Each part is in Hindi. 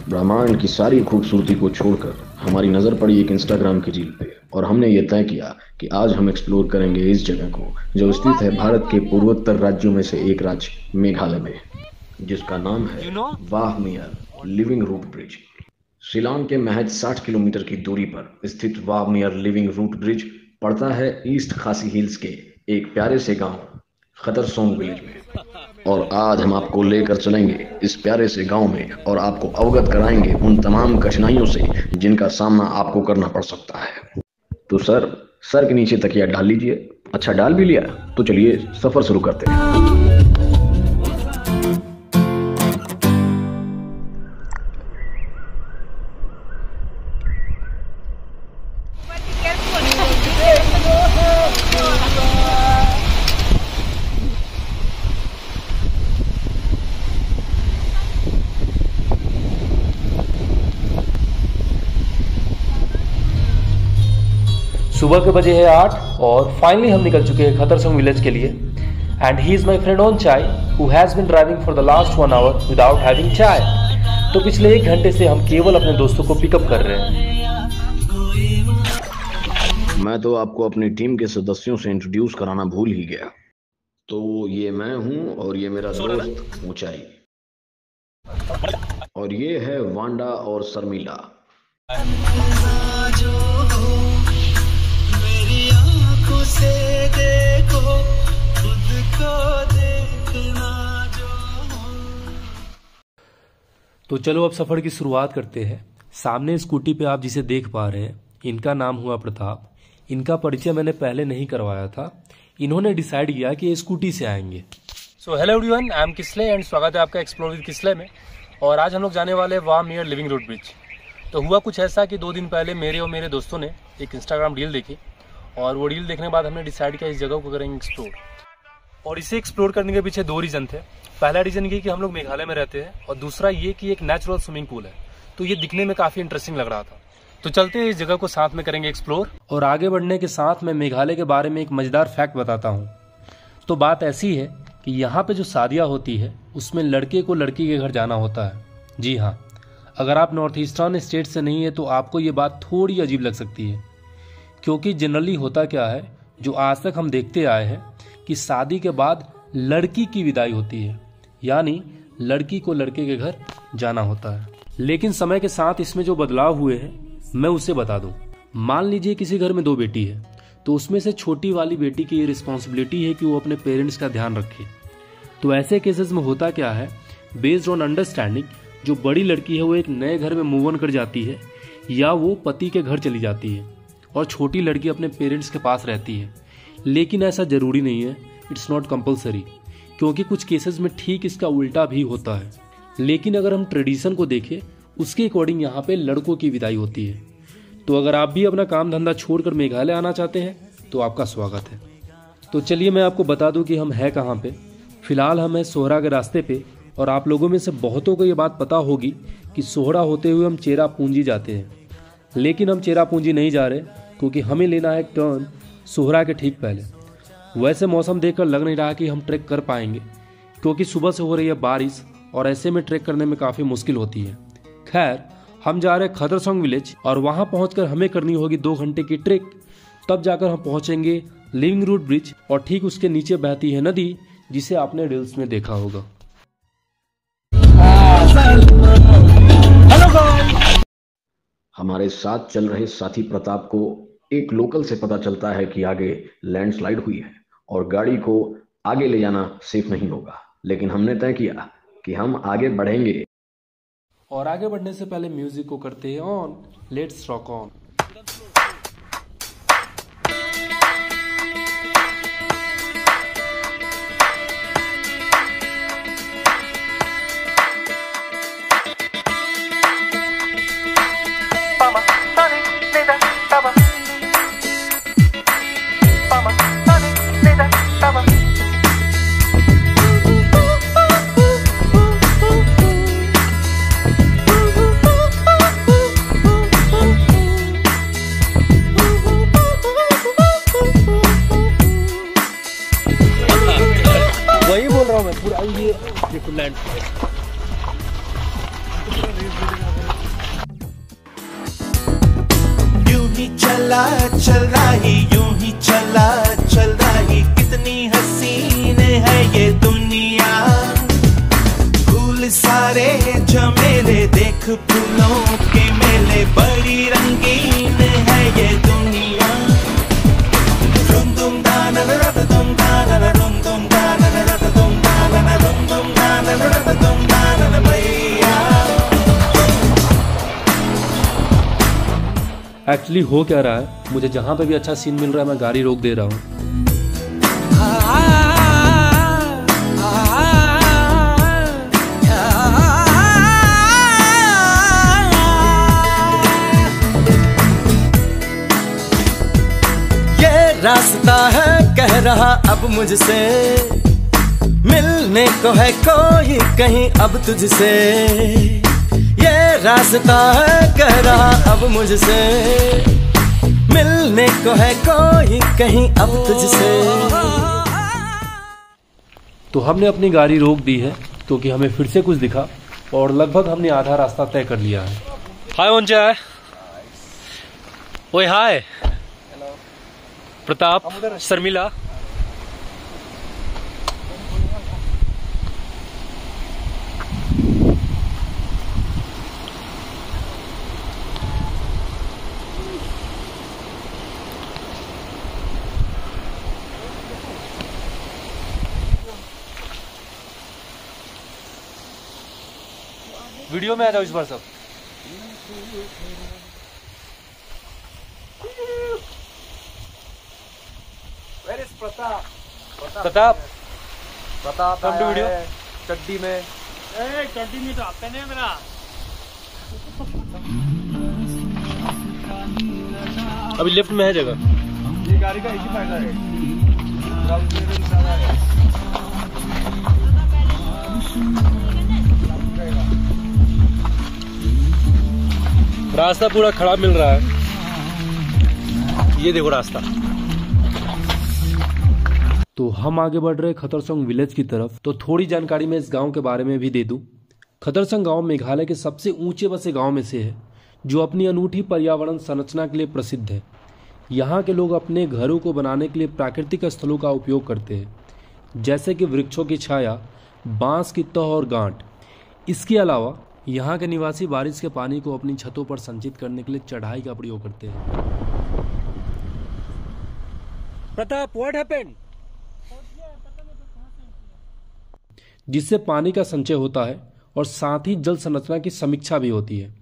ब्रह्मांड की सारी खूबसूरती को छोड़कर हमारी नज़र पड़ी एक इंस्टाग्राम की रील पे और हमने ये तय किया कि आज हम एक्सप्लोर करेंगे इस जगह को जो स्थित है भारत के पूर्वोत्तर राज्यों में से एक राज्य मेघालय में, जिसका नाम है वावनियर लिविंग रूट ब्रिज। शिलांग के महज 60 किलोमीटर की दूरी पर स्थित वावनियर लिविंग रूट ब्रिज पड़ता है ईस्ट खासी हिल्स के एक प्यारे से गांव खतरसोंग विलेज में। और आज हम आपको लेकर चलेंगे इस प्यारे से गांव में और आपको अवगत कराएंगे उन तमाम कठिनाइयों से जिनका सामना आपको करना पड़ सकता है। तो सर के नीचे तकिया डाल लीजिए। अच्छा, डाल भी लिया? तो चलिए सफर शुरू करते हैं। सुबह के बजे है 8 और फाइनली हम निकल चुके हैं खतरसोंग विलेज के लिए। And he is my friend on chai who has been driving for the last 1 hour without having chai. तो पिछले 1 घंटे से हम केवल अपने दोस्तों को पिकअप कर रहे हैं। मैं तो आपको अपनी टीम के सदस्यों से इंट्रोड्यूस कराना भूल ही गया। तो ये मैं हूँ और ये मेरा दोस्त ऊंचाई, और ये है वांडा और शर्मिला। से देखो खुद को देखना जो। तो चलो अब सफर की शुरुआत करते हैं। सामने स्कूटी पे आप जिसे देख पा रहे हैं, इनका नाम हुआ प्रताप। इनका परिचय मैंने पहले नहीं करवाया था। इन्होंने डिसाइड किया कि ये स्कूटी से आएंगे। So hello everyone, I am Kisley and स्वागत है आपका एक्सप्लोर विद किस्ले में। और आज हम लोग जाने वाले वावनियर लिविंग रूट ब्रिज। तो हुआ कुछ ऐसा कि 2 दिन पहले मेरे और मेरे दोस्तों ने एक इंस्टाग्राम रील देखी और वो रील देखने के बाद हमने डिसाइड किया इस जगह को करेंगे एक्सप्लोर। और इसे एक्सप्लोर करने के पीछे 2 रीज़न थे। पहला रीज़न ये कि हम लोग मेघालय में रहते हैं और दूसरा ये कि एक नेचुरल स्विमिंग पूल है, तो ये दिखने में काफ़ी इंटरेस्टिंग लग रहा था। तो चलते हैं इस जगह को साथ में करेंगे एक्सप्लोर। और आगे बढ़ने के साथ मैं मेघालय के बारे में एक मज़ेदार फैक्ट बताता हूँ। तो बात ऐसी है कि यहाँ पे जो शादियाँ होती है उसमें लड़के को लड़की के घर जाना होता है। जी हाँ, अगर आप नॉर्थ ईस्टर्न स्टेट से नहीं है तो आपको ये बात थोड़ी अजीब लग सकती है, क्योंकि जनरली होता क्या है, जो आज तक हम देखते आए हैं कि शादी के बाद लड़की की विदाई होती है, यानी लड़की को लड़के के घर जाना होता है। लेकिन समय के साथ इसमें जो बदलाव हुए हैं मैं उसे बता दूं। मान लीजिए किसी घर में 2 बेटी है, तो उसमें से छोटी वाली बेटी की ये रिस्पॉन्सिबिलिटी है कि वो अपने पेरेंट्स का ध्यान रखे। तो ऐसे केसेस में होता क्या है, बेस्ड ऑन अंडरस्टैंडिंग जो बड़ी लड़की है वो एक नए घर में मूव ऑन कर जाती है या वो पति के घर चली जाती है और छोटी लड़की अपने पेरेंट्स के पास रहती है। लेकिन ऐसा ज़रूरी नहीं है, इट्स नॉट कंपलसरी, क्योंकि कुछ केसेस में ठीक इसका उल्टा भी होता है। लेकिन अगर हम ट्रेडिशन को देखें उसके अकॉर्डिंग यहाँ पे लड़कों की विदाई होती है। तो अगर आप भी अपना काम धंधा छोड़कर मेघालय आना चाहते हैं तो आपका स्वागत है। तो चलिए मैं आपको बता दूं कि हम हैं कहाँ पे। फिलहाल हम हैं सोहरा के रास्ते पे, और आप लोगों में से बहुतों को ये बात पता होगी कि सोहरा होते हुए हम चेरापूंजी जाते हैं। लेकिन हम चेरापूंजी नहीं जा रहे, क्योंकि हमें लेना है टर्न सोहरा के ठीक पहले। वैसे मौसम देखकर लग नहीं रहा कि हम ट्रैक कर पाएंगे, क्योंकि सुबह से हो रही है बारिश और ऐसे में ट्रैक करने में काफ़ी मुश्किल होती है। खैर, हम जा रहे हैं खतरसोंग विलेज और वहाँ पहुँचकर हमें करनी होगी 2 घंटे की ट्रैक। तब जाकर हम पहुँचेंगे लिविंग रूट ब्रिज, और ठीक उसके नीचे बहती है नदी जिसे आपने रील्स में देखा होगा। हमारे साथ चल रहे साथी प्रताप को एक लोकल से पता चलता है कि आगे लैंडस्लाइड हुई है और गाड़ी को आगे ले जाना सेफ नहीं होगा। लेकिन हमने तय किया कि हम आगे बढ़ेंगे। और आगे बढ़ने से पहले म्यूजिक को करते हैं ऑन। Let's rock on. चला चल रही, यूं ही चला चल रही, कितनी हसीन है ये दुनिया। फूल सारे झमेले, देख फूलों के मेले, बड़ी रंगीन है ये दुनिया। रुम दुम दाना रट दुम दाना रुम दुम दाना रट दुम दाना रुम दुम दाना रट दुम दाना भैया। एक्चुअली हो क्या रहा है, मुझे जहाँ पे भी अच्छा सीन मिल रहा है मैं गाड़ी रोक दे रहा हूँ। ये रास्ता है कह रहा अब मुझसे, मिलने को है कोई कहीं अब तुझसे। ये रास्ता है कह रहा अब मुझसे, मिलने को है कोई कहीं अब तुझसे। तो हमने अपनी गाड़ी रोक दी है क्योंकि हमें फिर से कुछ दिखा और लगभग हमने आधा रास्ता तय कर लिया है। हाय ओंचा, ओए हाय प्रताप, शर्मिला। वीडियो में आ जाओ इस बार सब। Pratap come to video. चड्डी में तो आपने नहीं मेरा। अभी लेफ्ट में है जगह। ये गाड़ी का एक ही फायदा है, रास्ता पूरा खराब मिल रहा है। ये देखो रास्ता। तो हम आगे बढ़ रहे खतरसंग विलेज की तरफ। तो थोड़ी जानकारी मैं इस गांव के बारे में भी दे दूं। खतरसंग गांव मेघालय के सबसे ऊंचे बसे गांव में से है, जो अपनी अनूठी पर्यावरण संरचना के लिए प्रसिद्ध है। यहाँ के लोग अपने घरों को बनाने के लिए प्राकृतिक स्थलों का उपयोग करते हैं, जैसे कि वृक्षों की छाया, बांस की तह और गांठ। इसके अलावा यहाँ के निवासी बारिश के पानी को अपनी छतों पर संचित करने के लिए चढ़ाई का प्रयोग करते हैं। Pratap, what happened? जिससे पानी का संचय होता है और साथ ही जल संरचना की समीक्षा भी होती है।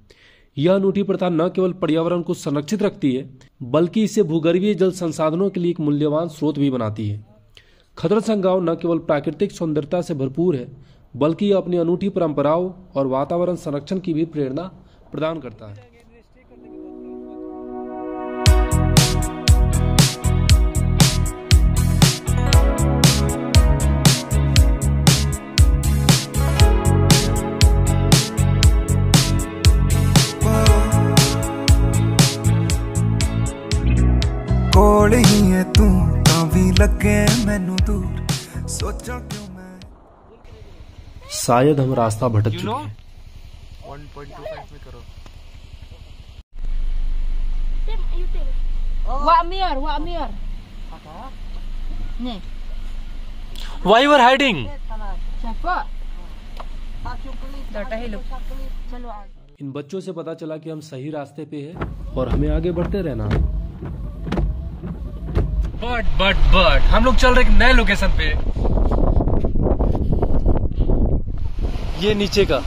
यह अनूठी प्रथा न केवल पर्यावरण को संरक्षित रखती है, बल्कि इसे भूगर्भीय जल संसाधनों के लिए एक मूल्यवान स्रोत भी बनाती है। खतरसंग गांव न केवल प्राकृतिक सौंदर्यता से भरपूर है, बल्कि यह अपनी अनूठी परंपराओं और वातावरण संरक्षण की भी प्रेरणा प्रदान करता है। कोल ही है तू भी लगे मैनू दूर, सोचा क्यों मैं। शायद हम रास्ता भटक चुके हैं। 1.25 में करो। Wak Nih. Why you are hiding? Siapa? चलो आगे। इन बच्चों से पता चला कि हम सही रास्ते पे हैं और हमें आगे बढ़ते रहना है। बट हम लोग चल रहे एक नए लोकेशन पे। ये नीचे का